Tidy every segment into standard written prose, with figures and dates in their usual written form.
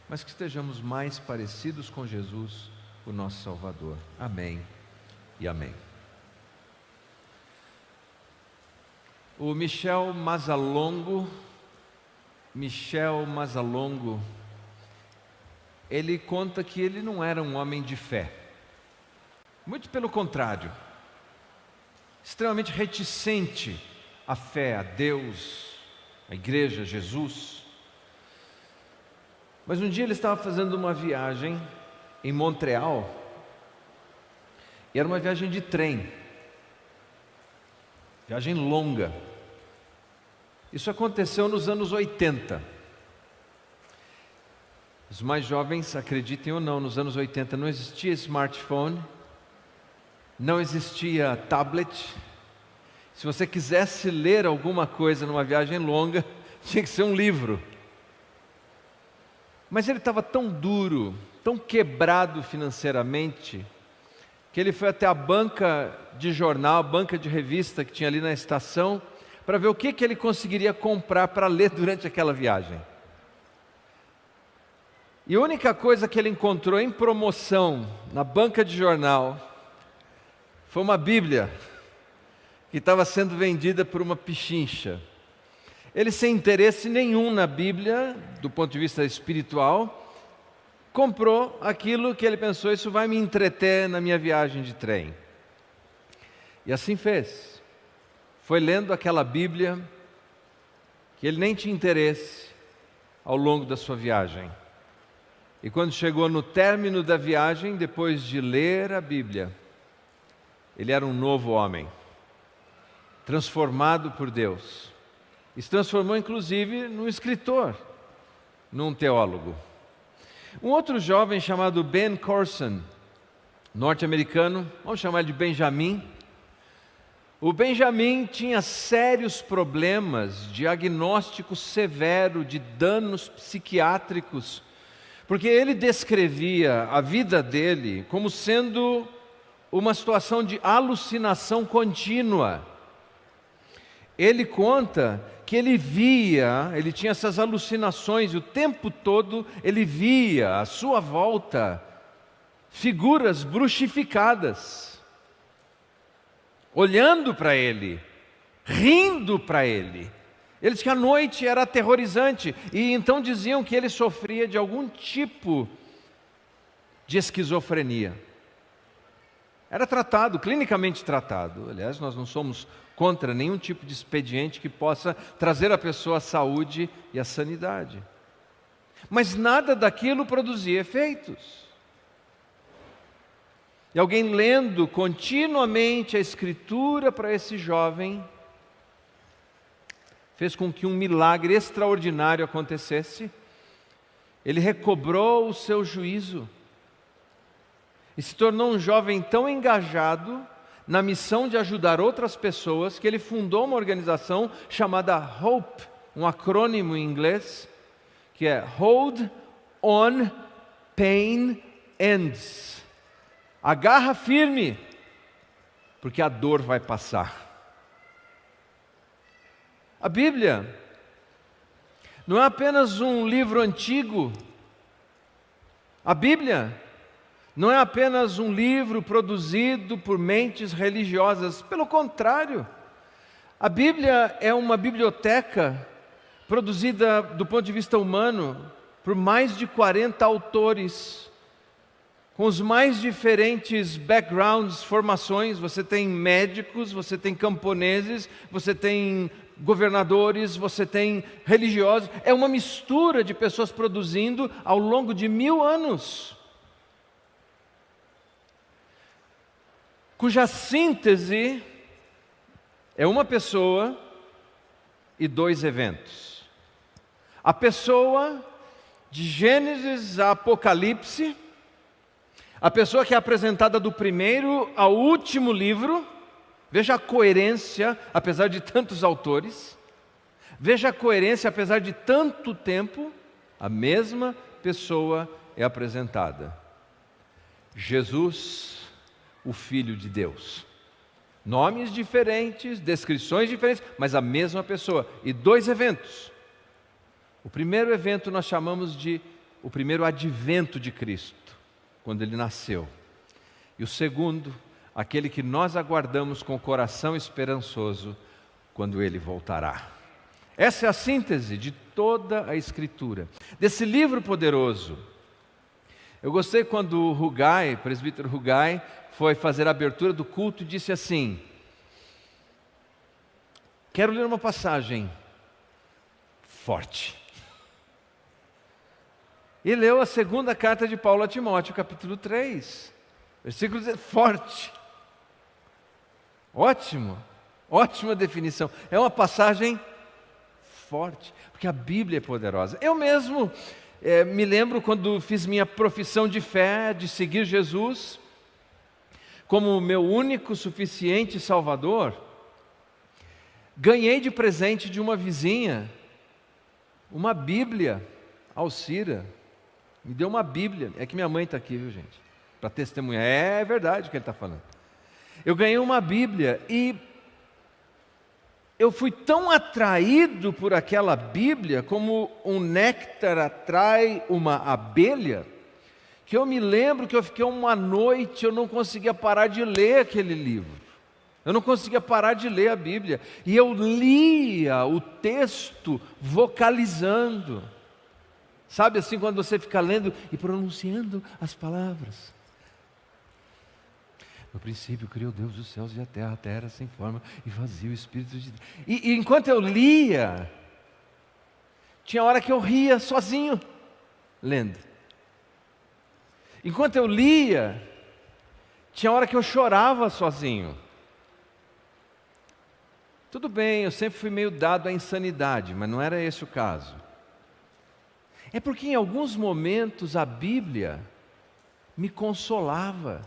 mas que estejamos mais parecidos com Jesus, o nosso Salvador. Amém e amém. O Michel Mazzalongo, ele conta que ele não era um homem de fé. Muito pelo contrário, extremamente reticente à fé, a Deus, à igreja, a Jesus. Mas um dia ele estava fazendo uma viagem em Montreal, e era uma viagem de trem, viagem longa. Isso aconteceu nos anos 80. Os mais jovens, acreditem ou não, nos anos 80 não existia smartphone, não existia tablet. Se você quisesse ler alguma coisa numa viagem longa, tinha que ser um livro. Mas ele estava tão duro, tão quebrado financeiramente, que ele foi até a banca de jornal, a banca de revista que tinha ali na estação, para ver o que ele conseguiria comprar para ler durante aquela viagem. E a única coisa que ele encontrou em promoção na banca de jornal foi uma Bíblia que estava sendo vendida por uma pichincha. Ele, sem interesse nenhum na Bíblia, do ponto de vista espiritual, comprou aquilo que ele pensou: isso vai me entreter na minha viagem de trem. E assim fez. Foi lendo aquela Bíblia, que ele nem tinha interesse, ao longo da sua viagem. E quando chegou no término da viagem, depois de ler a Bíblia, ele era um novo homem, transformado por Deus. E se transformou inclusive num escritor, num teólogo. Um outro jovem chamado Ben Carson, norte-americano, vamos chamar ele de Benjamin. O Benjamin tinha sérios problemas, diagnóstico severo de danos psiquiátricos, porque ele descrevia a vida dele como sendo uma situação de alucinação contínua. Ele conta que ele tinha essas alucinações, e o tempo todo ele via à sua volta figuras bruxificadas, olhando para ele, rindo para ele. Ele disse que a noite era aterrorizante, e então diziam que ele sofria de algum tipo de esquizofrenia. Era tratado, clinicamente tratado. Aliás, nós não somos contra nenhum tipo de expediente que possa trazer à pessoa a saúde e a sanidade. Mas nada daquilo produzia efeitos. E alguém lendo continuamente a Escritura para esse jovem, fez com que um milagre extraordinário acontecesse. Ele recobrou o seu juízo e se tornou um jovem tão engajado na missão de ajudar outras pessoas, que ele fundou uma organização chamada HOPE, um acrônimo em inglês, que é Hold On Pain Ends. Agarra firme, porque a dor vai passar. A Bíblia não é apenas um livro antigo. A Bíblia não é apenas um livro produzido por mentes religiosas. Pelo contrário, a Bíblia é uma biblioteca produzida do ponto de vista humano por mais de 40 autores, com os mais diferentes backgrounds, formações. Você tem médicos, você tem camponeses, você tem governadores, você tem religiosos. É uma mistura de pessoas produzindo ao longo de 1000 anos, cuja síntese é uma pessoa e 2 eventos. A pessoa de Gênesis a Apocalipse, a pessoa que é apresentada do primeiro ao último livro. Veja a coerência, apesar de tantos autores. Veja a coerência, apesar de tanto tempo. A mesma pessoa é apresentada: Jesus, o Filho de Deus. Nomes diferentes, descrições diferentes, mas a mesma pessoa. E 2 eventos. O primeiro evento nós chamamos de o primeiro advento de Cristo, quando Ele nasceu. E o segundo, aquele que nós aguardamos com o coração esperançoso, quando Ele voltará. Essa é a síntese de toda a Escritura, desse livro poderoso. Eu gostei quando o Rugai, o presbítero Rugai, foi fazer a abertura do culto e disse assim: quero ler uma passagem forte. E leu a segunda carta de Paulo a Timóteo, capítulo 3, versículo 10, forte. Ótimo, ótima definição. É uma passagem forte, porque a Bíblia é poderosa. Eu mesmo me lembro quando fiz minha profissão de fé, de seguir Jesus como meu único, suficiente Salvador, ganhei de presente de uma vizinha uma Bíblia, Alcira, me deu uma Bíblia. É que minha mãe está aqui, viu, gente? Para testemunhar. É verdade o que ele está falando. Eu ganhei uma Bíblia e eu fui tão atraído por aquela Bíblia, como um néctar atrai uma abelha, que eu me lembro que eu fiquei uma noite, eu não conseguia parar de ler aquele livro. Eu não conseguia parar de ler a Bíblia. E eu lia o texto vocalizando. Sabe assim, quando você fica lendo e pronunciando as palavras. No princípio criou Deus os céus e a terra era sem forma e vazio, o Espírito de Deus. E enquanto eu lia, tinha hora que eu ria sozinho, lendo. Enquanto eu lia, tinha hora que eu chorava sozinho. Tudo bem, eu sempre fui meio dado à insanidade, mas não era esse o caso. É porque em alguns momentos a Bíblia me consolava.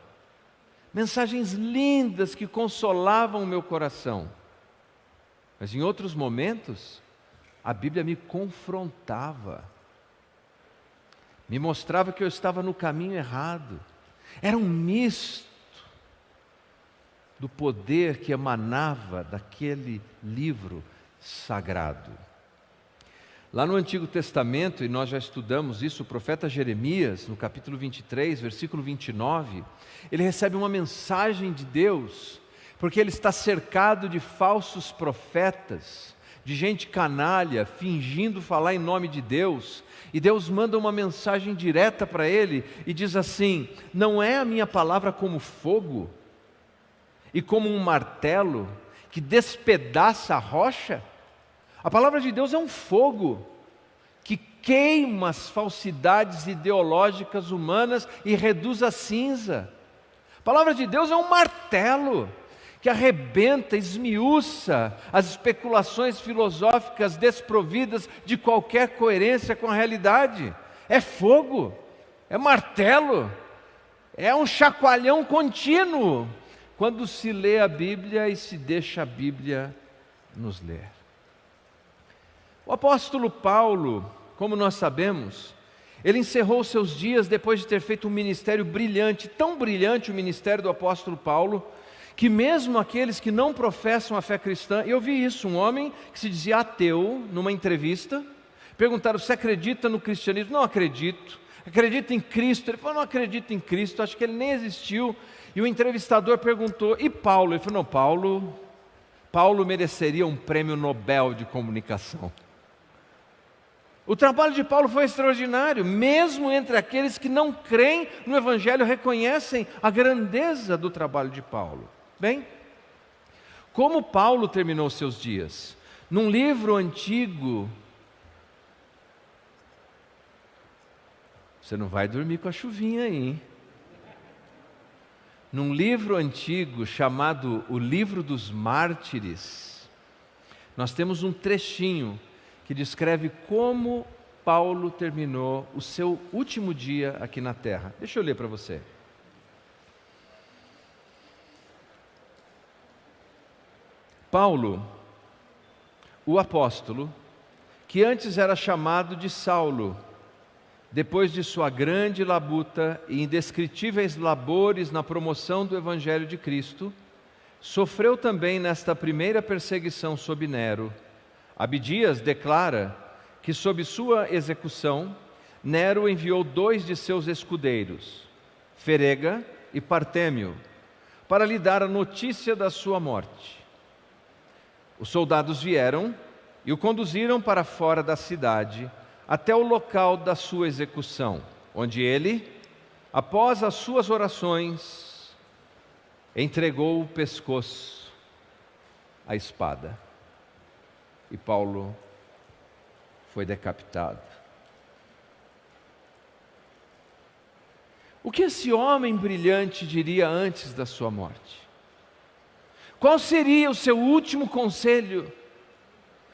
Mensagens lindas que consolavam o meu coração. Mas em outros momentos, a Bíblia me confrontava. Me mostrava que eu estava no caminho errado. Era um misto do poder que emanava daquele livro sagrado. Lá no Antigo Testamento, e nós já estudamos isso, o profeta Jeremias, no capítulo 23, versículo 29, ele recebe uma mensagem de Deus, porque ele está cercado de falsos profetas, de gente canalha, fingindo falar em nome de Deus, e Deus manda uma mensagem direta para ele, e diz assim: não é a minha palavra como fogo, e como um martelo, que despedaça a rocha? A palavra de Deus é um fogo que queima as falsidades ideológicas humanas e reduz a cinza. A palavra de Deus é um martelo que arrebenta, esmiuça as especulações filosóficas desprovidas de qualquer coerência com a realidade. É fogo, é martelo, é um chacoalhão contínuo quando se lê a Bíblia e se deixa a Bíblia nos ler. O apóstolo Paulo, como nós sabemos, ele encerrou seus dias depois de ter feito um ministério brilhante, tão brilhante o ministério do apóstolo Paulo, que mesmo aqueles que não professam a fé cristã, eu vi isso, um homem que se dizia ateu, numa entrevista, perguntaram: você acredita no cristianismo? Não acredito. Acredita em Cristo? Ele falou: não acredito em Cristo, acho que ele nem existiu. E o entrevistador perguntou: e Paulo? Ele falou: não, Paulo mereceria um prêmio Nobel de comunicação. O trabalho de Paulo foi extraordinário, mesmo entre aqueles que não creem no Evangelho, reconhecem a grandeza do trabalho de Paulo. Bem, como Paulo terminou seus dias? Num livro antigo. Você não vai dormir com a chuvinha aí, hein? Num livro antigo chamado O Livro dos Mártires, nós temos um trechinho que descreve como Paulo terminou o seu último dia aqui na terra. Deixa eu ler para você. Paulo, o apóstolo, que antes era chamado de Saulo, depois de sua grande labuta e indescritíveis labores na promoção do Evangelho de Cristo, sofreu também nesta primeira perseguição sob Nero. Abdias declara que sob sua execução, Nero enviou 2 de seus escudeiros, Ferega e Partêmio, para lhe dar a notícia da sua morte. Os soldados vieram e o conduziram para fora da cidade, até o local da sua execução, onde ele, após as suas orações, entregou o pescoço à espada. E Paulo foi decapitado. O que esse homem brilhante diria antes da sua morte? Qual seria o seu último conselho?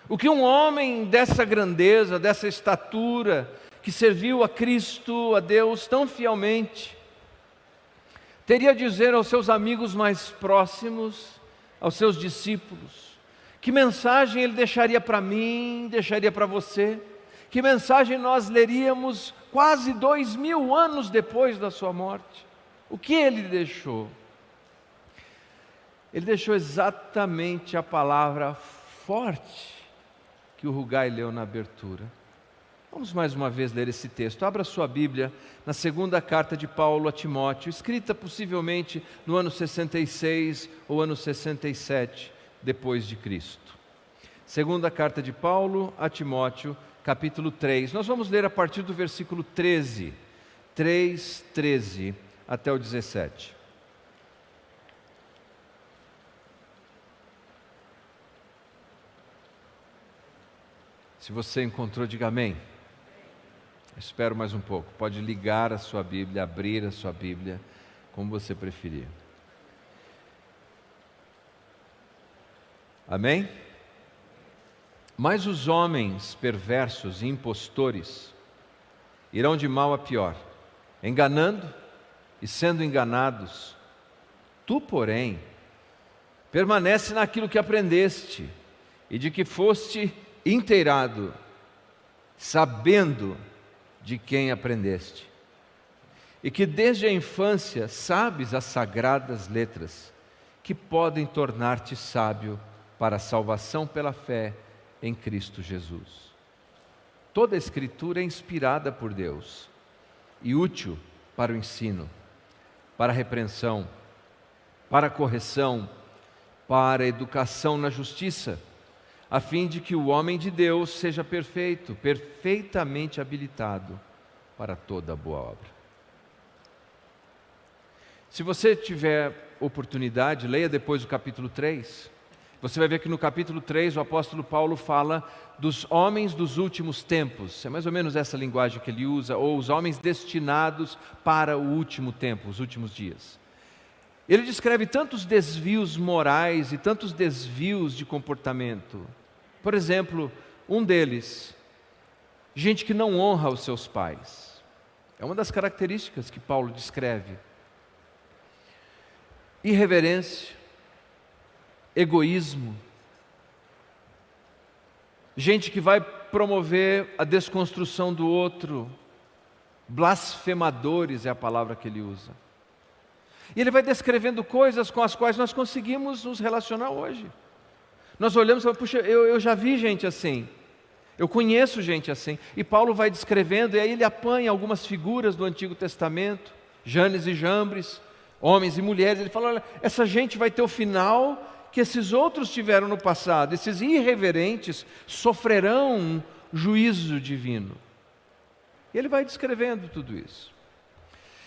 O que um homem dessa grandeza, dessa estatura, que serviu a Cristo, a Deus tão fielmente, teria a dizer aos seus amigos mais próximos, aos seus discípulos? Que mensagem ele deixaria para mim, deixaria para você? Que mensagem nós leríamos quase 2000 anos depois da sua morte? O que ele deixou? Ele deixou exatamente a palavra forte que o Rugai leu na abertura. Vamos mais uma vez ler esse texto. Abra sua Bíblia na segunda carta de Paulo a Timóteo, escrita possivelmente no ano 66 ou ano 67 depois de Cristo. Segunda carta de Paulo a Timóteo, capítulo 3. Nós vamos ler a partir do versículo 13, 3:13 até o 17. Se você encontrou, diga amém. Espero mais um pouco. Pode ligar a sua Bíblia, abrir a sua Bíblia, como você preferir. Amém? Mas os homens perversos e impostores irão de mal a pior, enganando e sendo enganados. Tu, porém, permanece naquilo que aprendeste e de que foste inteirado, sabendo de quem aprendeste, e que desde a infância sabes as sagradas letras, que podem tornar-te sábio para a salvação pela fé em Cristo Jesus. Toda a Escritura é inspirada por Deus e útil para o ensino, para a repreensão, para a correção, para a educação na justiça, a fim de que o homem de Deus seja perfeito, perfeitamente habilitado para toda boa obra. Se você tiver oportunidade, leia depois o capítulo 3. Você vai ver que no capítulo 3 o apóstolo Paulo fala dos homens dos últimos tempos. É mais ou menos essa linguagem que ele usa, ou os homens destinados para o último tempo, os últimos dias. Ele descreve tantos desvios morais e tantos desvios de comportamento. Por exemplo, um deles, gente que não honra os seus pais. É uma das características que Paulo descreve. Irreverência, egoísmo, gente que vai promover a desconstrução do outro, blasfemadores é a palavra que ele usa. E ele vai descrevendo coisas com as quais nós conseguimos nos relacionar hoje. Nós olhamos e falamos, puxa, eu já vi gente assim, eu conheço gente assim. E Paulo vai descrevendo, e aí ele apanha algumas figuras do Antigo Testamento, Janes e Jambres, homens e mulheres. Ele fala, olha, essa gente vai ter o final que esses outros tiveram no passado. Esses irreverentes sofrerão juízo divino. E ele vai descrevendo tudo isso.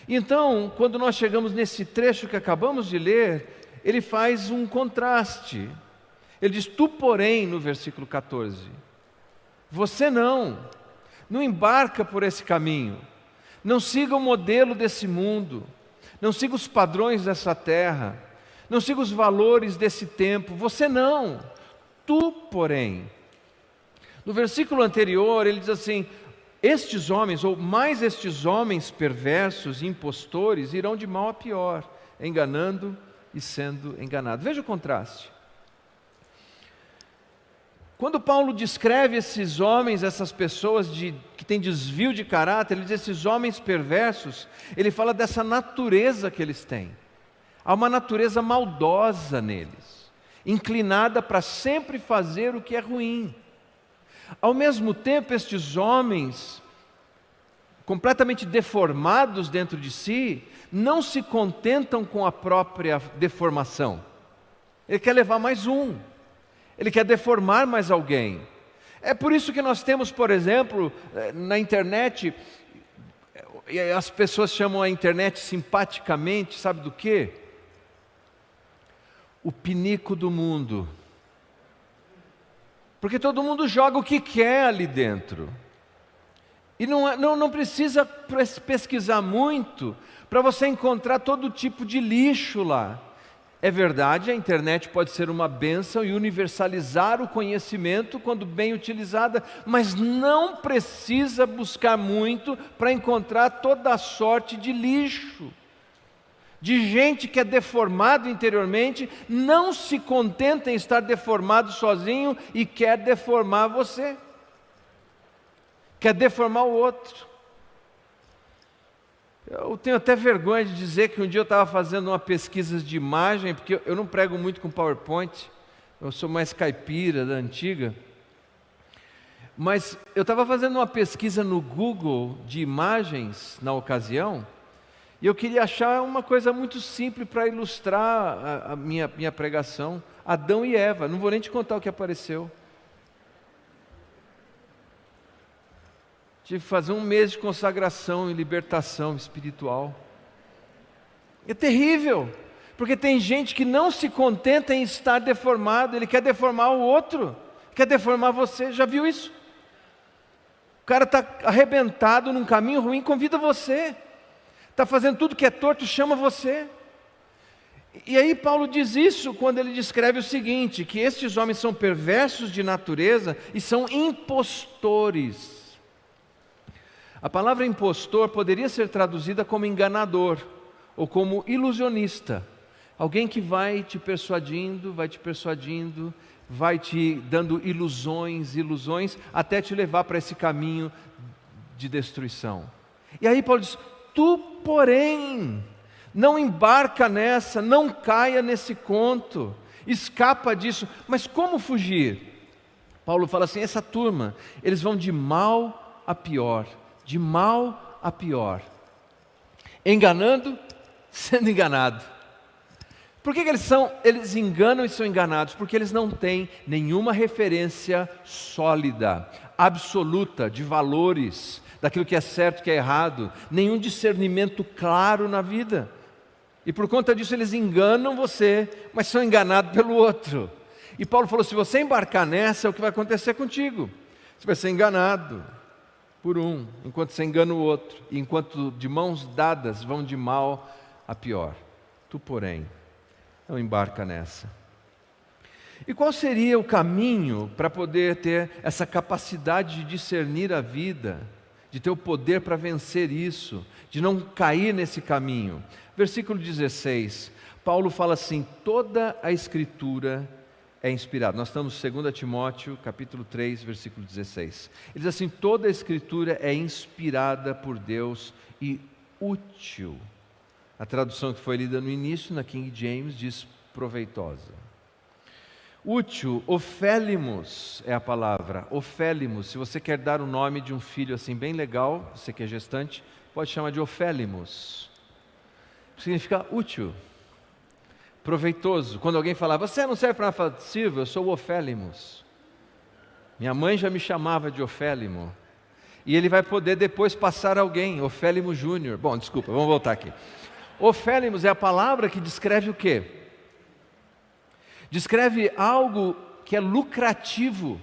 Então, quando nós chegamos nesse trecho que acabamos de ler, ele faz um contraste. Ele diz, tu porém, no versículo 14, você não embarca por esse caminho, não siga o modelo desse mundo, não siga os padrões dessa terra, não siga os valores desse tempo, você não, tu porém. No versículo anterior ele diz assim, estes homens, ou mais estes homens perversos e impostores, irão de mal a pior, enganando e sendo enganados. Veja o contraste. Quando Paulo descreve esses homens, essas pessoas que têm desvio de caráter, ele diz esses homens perversos, ele fala dessa natureza que eles têm. Há uma natureza maldosa neles, inclinada para sempre fazer o que é ruim. Ao mesmo tempo, estes homens completamente deformados dentro de si, não se contentam com a própria deformação. Ele quer levar mais um. Ele quer deformar mais alguém. É por isso que nós temos, por exemplo, na internet, as pessoas chamam a internet simpaticamente, sabe do quê? O pinico do mundo. Porque todo mundo joga o que quer ali dentro. E não precisa pesquisar muito para você encontrar todo tipo de lixo lá. É verdade, a internet pode ser uma bênção e universalizar o conhecimento quando bem utilizada, mas não precisa buscar muito para encontrar toda a sorte de lixo. De gente que é deformado interiormente, não se contenta em estar deformado sozinho e quer deformar você. Quer deformar o outro. Eu tenho até vergonha de dizer que um dia eu estava fazendo uma pesquisa de imagem, porque eu não prego muito com PowerPoint, eu sou mais caipira da antiga, mas eu estava fazendo uma pesquisa no Google de imagens na ocasião, e eu queria achar uma coisa muito simples para ilustrar a minha pregação, Adão e Eva, não vou nem te contar o que apareceu. Tive que fazer um mês de consagração e libertação espiritual. É terrível, porque tem gente que não se contenta em estar deformado, ele quer deformar o outro, quer deformar você, já viu isso? O cara está arrebentado num caminho ruim, convida você, está fazendo tudo que é torto, chama você. E aí Paulo diz isso quando ele descreve o seguinte, que estes homens são perversos de natureza e são impostores. A palavra impostor poderia ser traduzida como enganador ou como ilusionista. Alguém que vai te persuadindo, vai te dando ilusões, até te levar para esse caminho de destruição. E aí Paulo diz, tu porém, não embarca nessa, não caia nesse conto, escapa disso. Mas como fugir? Paulo fala assim, essa turma, eles vão de mal a pior. De mal a pior, enganando, sendo enganado. Por que eles enganam e são enganados? Porque eles não têm nenhuma referência sólida, absoluta, de valores, daquilo que é certo e que é errado, nenhum discernimento claro na vida. E por conta disso eles enganam você, mas são enganados pelo outro. E Paulo falou, se você embarcar nessa, é o que vai acontecer contigo. Você vai ser enganado por um, enquanto você engana o outro, e enquanto de mãos dadas vão de mal a pior. Tu, porém, não embarca nessa. E qual seria o caminho para poder ter essa capacidade de discernir a vida, de ter o poder para vencer isso, de não cair nesse caminho? Versículo 16, Paulo fala assim, toda a Escritura é inspirado. Nós estamos em 2 Timóteo, capítulo 3, versículo 16. Ele diz assim, toda a Escritura é inspirada por Deus e útil. A tradução que foi lida no início, na King James, diz proveitosa. Útil, ofélimos é a palavra, ofélimos. Se você quer dar o nome de um filho assim bem legal, você que é gestante, pode chamar de ofélimos. Significa útil. Proveitoso. Quando alguém falar, você não serve para nada, fala, sirvo, eu sou o ofélimos. Minha mãe já me chamava de ofélimo. E ele vai poder depois passar alguém, Ofélimo Júnior. Bom, desculpa, vamos voltar aqui. Ofélimos é a palavra que descreve o quê? Descreve algo que é lucrativo.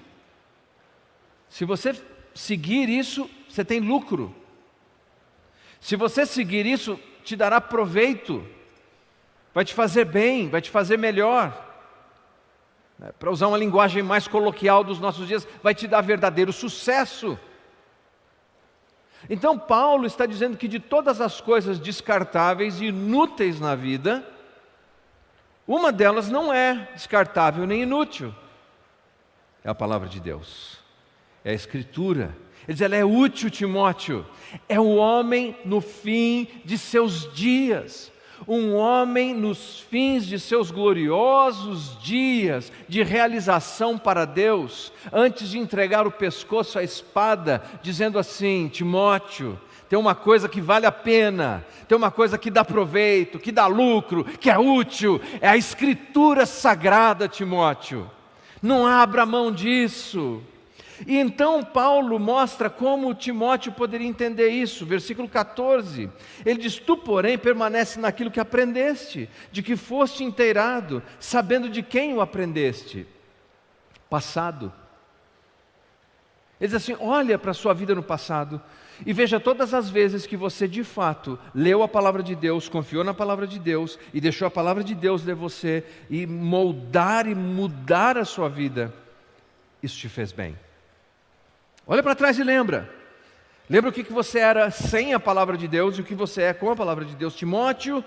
Se você seguir isso, você tem lucro. Se você seguir isso, te dará proveito. Vai te fazer bem, vai te fazer melhor. Para usar uma linguagem mais coloquial dos nossos dias, vai te dar verdadeiro sucesso. Então Paulo está dizendo que de todas as coisas descartáveis e inúteis na vida, uma delas não é descartável nem inútil. É a palavra de Deus, é a Escritura. Ele diz, ela é útil, Timóteo. É o homem no fim de seus dias. Um homem nos fins de seus gloriosos dias de realização para Deus, antes de entregar o pescoço à espada, dizendo assim, Timóteo, tem uma coisa que vale a pena, tem uma coisa que dá proveito, que dá lucro, que é útil, é a Escritura Sagrada, Timóteo. Não abra mão disso. E então Paulo mostra como Timóteo poderia entender isso. Versículo 14, ele diz: tu, porém, permanece naquilo que aprendeste, de que foste inteirado, sabendo de quem o aprendeste. Passado. Ele diz assim: olha para a sua vida no passado e veja todas as vezes que você de fato leu a palavra de Deus, confiou na palavra de Deus e deixou a palavra de Deus ler você e moldar e mudar a sua vida. Isso te fez bem. Olha para trás e lembra. Lembra o que você era sem a palavra de Deus e o que você é com a palavra de Deus. Timóteo,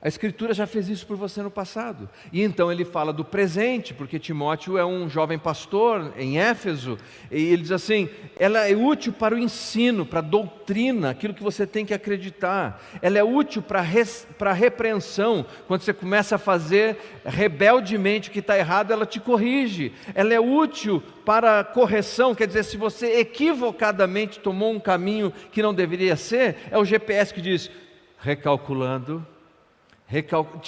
a Escritura já fez isso por você no passado. E então ele fala do presente, porque Timóteo é um jovem pastor em Éfeso, e ele diz assim: ela é útil para o ensino, para a doutrina, aquilo que você tem que acreditar. Ela é útil para a repreensão, quando você começa a fazer rebeldemente o que está errado, ela te corrige. Ela é útil para a correção, quer dizer, se você equivocadamente tomou um caminho que não deveria ser, é o GPS que diz: recalculando,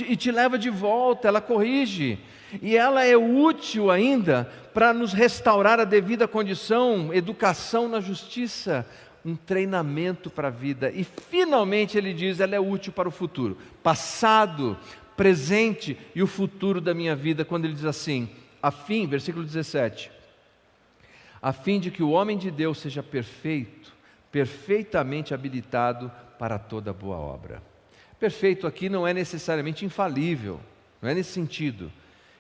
e te leva de volta, ela corrige, e ela é útil ainda para nos restaurar a devida condição, educação na justiça, um treinamento para a vida. E finalmente ele diz: ela é útil para o futuro, passado, presente e o futuro da minha vida, quando ele diz assim, a fim, versículo 17, a fim de que o homem de Deus seja perfeito, perfeitamente habilitado para toda boa obra. Perfeito aqui não é necessariamente infalível, não é nesse sentido.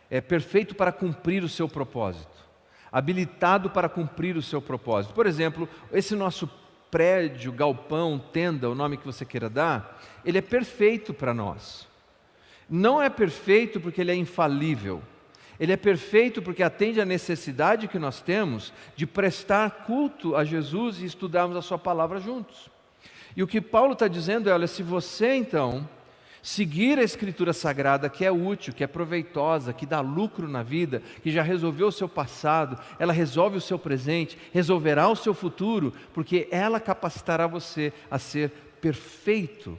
É perfeito para cumprir o seu propósito, habilitado para cumprir o seu propósito. Por exemplo, esse nosso prédio, galpão, tenda, o nome que você queira dar, ele é perfeito para nós. Não é perfeito porque ele é infalível. Ele é perfeito porque atende à necessidade que nós temos de prestar culto a Jesus e estudarmos a sua palavra juntos. E o que Paulo está dizendo é: olha, se você então seguir a Escritura Sagrada, que é útil, que é proveitosa, que dá lucro na vida, que já resolveu o seu passado, ela resolve o seu presente, resolverá o seu futuro, porque ela capacitará você a ser perfeito,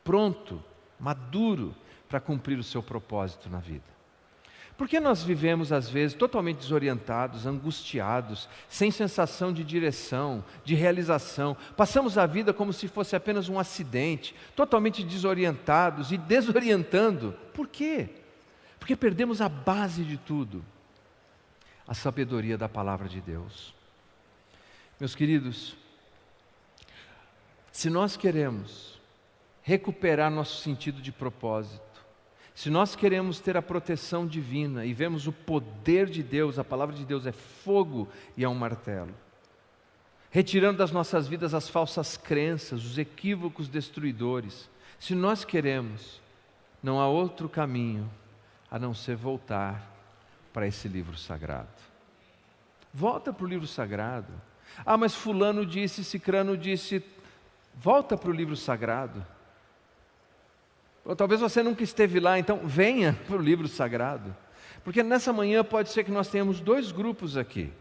pronto, maduro para cumprir o seu propósito na vida. Por que nós vivemos às vezes totalmente desorientados, angustiados, sem sensação de direção, de realização? Passamos a vida como se fosse apenas um acidente, totalmente desorientados e desorientando. Por quê? Porque perdemos a base de tudo, a sabedoria da palavra de Deus. Meus queridos, se nós queremos recuperar nosso sentido de propósito, se nós queremos ter a proteção divina e vemos o poder de Deus, a palavra de Deus é fogo e é um martelo, retirando das nossas vidas as falsas crenças, os equívocos destruidores. Se nós queremos, não há outro caminho a não ser voltar para esse livro sagrado. Volta para o livro sagrado. Ah, mas fulano disse, cicrano disse. Volta para o livro sagrado. Ou talvez você nunca esteve lá, então venha para o livro sagrado. Porque nessa manhã pode ser que nós tenhamos dois grupos aqui.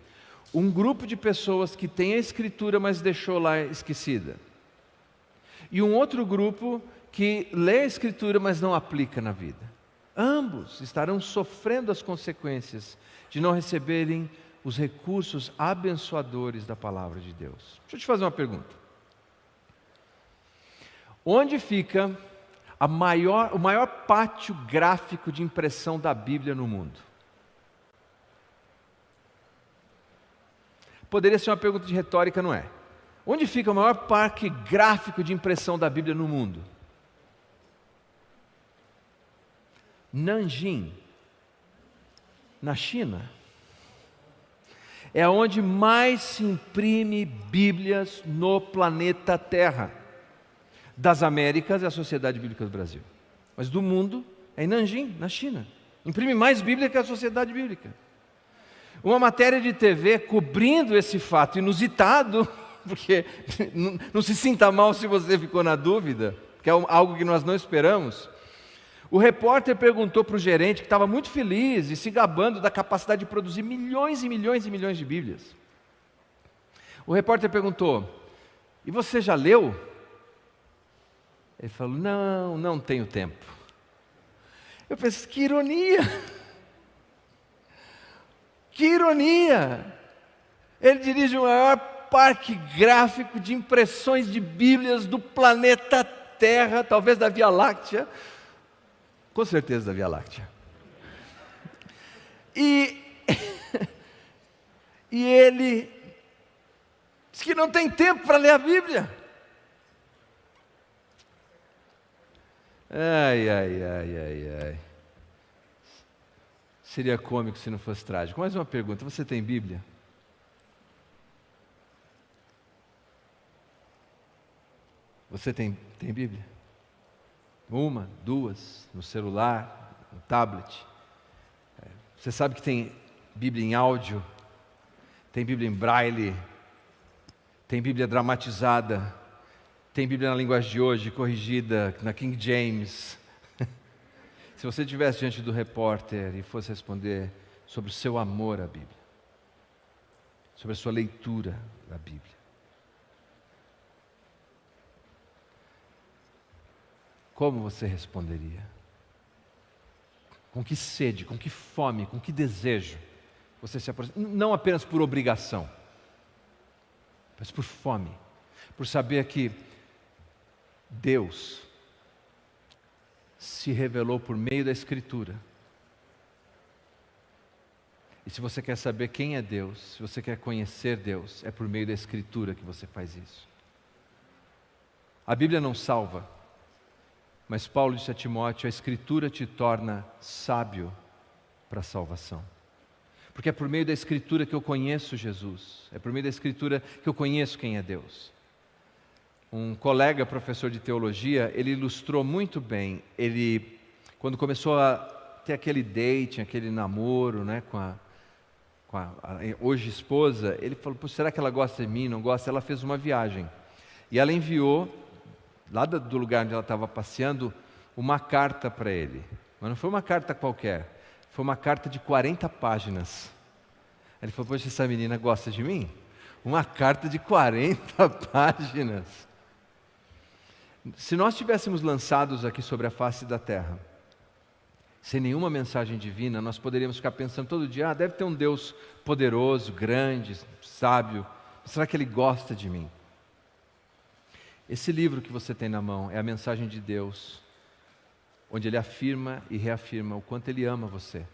Um grupo de pessoas que tem a Escritura, mas deixou lá esquecida. E um outro grupo que lê a Escritura, mas não aplica na vida. Ambos estarão sofrendo as consequências de não receberem os recursos abençoadores da palavra de Deus. Deixa eu te fazer uma pergunta. Onde fica o maior pátio gráfico de impressão da Bíblia no mundo? Poderia ser uma pergunta de retórica, não é? Onde fica o maior parque gráfico de impressão da Bíblia no mundo? Nanjing, na China. É onde mais se imprime Bíblias no planeta Terra. Das Américas é a Sociedade Bíblica do Brasil, mas do mundo é em Nanjing, na China. Imprime mais Bíblia que a Sociedade Bíblica. Uma matéria de TV cobrindo esse fato inusitado, porque não se sinta mal se você ficou na dúvida, porque é algo que nós não esperamos. O repórter perguntou para o gerente, que estava muito feliz e se gabando da capacidade de produzir milhões e milhões e milhões de Bíblias. O repórter perguntou: E você já leu? Ele falou, não, não tenho tempo. Eu pensei, que ironia! Que ironia! Ele dirige o maior parque gráfico de impressões de Bíblias do planeta Terra, talvez da Via Láctea, com certeza da Via Láctea. E ele diz que não tem tempo para ler a Bíblia. Ai. Seria cômico se não fosse trágico. Mais uma pergunta, você tem Bíblia? Você tem Bíblia? Uma, duas, no celular, no tablet. Você sabe que tem Bíblia em áudio, tem Bíblia em braille, tem Bíblia dramatizada, tem Bíblia na linguagem de hoje, corrigida na King James. Se você estivesse diante do repórter e fosse responder sobre o seu amor à Bíblia, sobre a sua leitura da Bíblia, como você responderia? Com que sede, com que fome, com que desejo você se aproxima? Não apenas por obrigação, mas por fome, por saber que Deus se revelou por meio da Escritura. E se você quer saber quem é Deus, se você quer conhecer Deus, é por meio da Escritura que você faz isso. A Bíblia não salva, mas Paulo disse a Timóteo, a Escritura te torna sábio para a salvação. Porque é por meio da Escritura que eu conheço Jesus, é por meio da Escritura que eu conheço quem é Deus. Um colega, professor de teologia, ele ilustrou muito bem, ele, quando começou a ter aquele date, aquele namoro, né, com a hoje esposa, ele falou, será que ela gosta de mim, não gosta? Ela fez uma viagem, e ela enviou, lá do lugar onde ela estava passeando, uma carta para ele, mas não foi uma carta qualquer, foi uma carta de 40 páginas. Ele falou, poxa, essa menina gosta de mim? Uma carta de 40 páginas. Se nós estivéssemos lançados aqui sobre a face da terra, sem nenhuma mensagem divina, nós poderíamos ficar pensando todo dia, deve ter um Deus poderoso, grande, sábio, será que Ele gosta de mim? Esse livro que você tem na mão é a mensagem de Deus, onde Ele afirma e reafirma o quanto Ele ama você.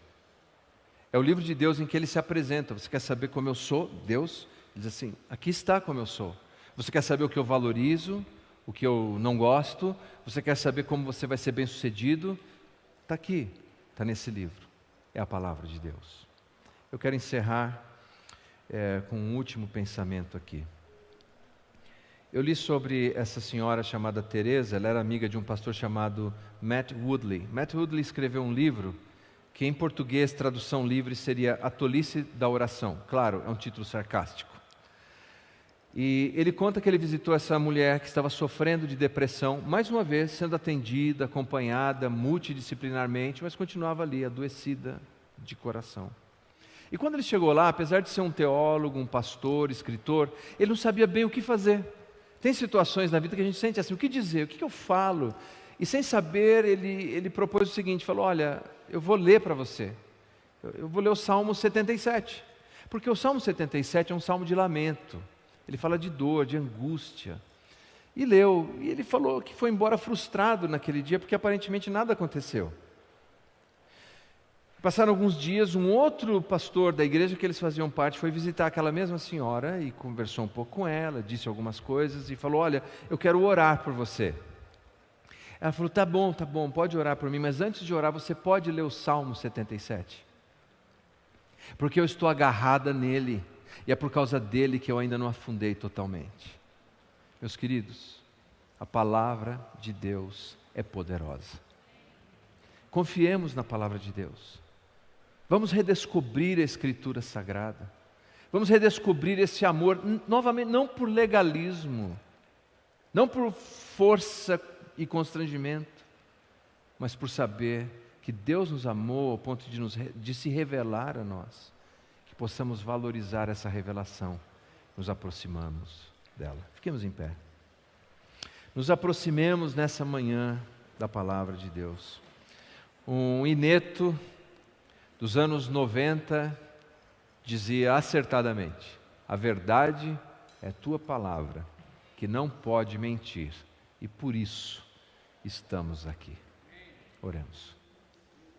É o livro de Deus em que Ele se apresenta. Você quer saber como eu sou? Deus diz assim, aqui está como eu sou. Você quer saber o que eu valorizo, o que eu não gosto? Você quer saber como você vai ser bem-sucedido? Está aqui, está nesse livro. É a palavra de Deus. Eu quero encerrar com um último pensamento aqui. Eu li sobre essa senhora chamada Teresa, ela era amiga de um pastor chamado Matt Woodley. Matt Woodley escreveu um livro que em português, tradução livre, seria A Tolice da Oração. Claro, é um título sarcástico. E ele conta que ele visitou essa mulher que estava sofrendo de depressão, mais uma vez sendo atendida, acompanhada multidisciplinarmente, mas continuava ali, adoecida de coração. E quando ele chegou lá, apesar de ser um teólogo, um pastor, escritor, ele não sabia bem o que fazer. Tem situações na vida que a gente sente assim, o que dizer, o que eu falo? E sem saber, ele propôs o seguinte, falou, olha, eu vou ler para você, eu vou ler o Salmo 77, porque o Salmo 77 é um salmo de lamento, ele fala de dor, de angústia, e leu, e ele falou que foi embora frustrado naquele dia, porque aparentemente nada aconteceu. Passaram alguns dias, um outro pastor da igreja que eles faziam parte foi visitar aquela mesma senhora e conversou um pouco com ela, disse algumas coisas e falou, olha, eu quero orar por você. Ela falou, tá bom, pode orar por mim, mas antes de orar você pode ler o Salmo 77. Porque eu estou agarrada nele, e é por causa dele que eu ainda não afundei totalmente. Meus queridos, a palavra de Deus é poderosa. Confiemos na palavra de Deus. Vamos redescobrir a Escritura Sagrada. Vamos redescobrir esse amor, novamente, não por legalismo, não por força e constrangimento, mas por saber que Deus nos amou ao ponto de se revelar a nós, que possamos valorizar essa revelação, nos aproximamos. dela. Fiquemos em pé. Nos aproximemos nessa manhã da palavra de Deus. Um ineto dos anos 90 dizia acertadamente: a verdade é tua palavra, que não pode mentir, e por isso estamos aqui. Oremos.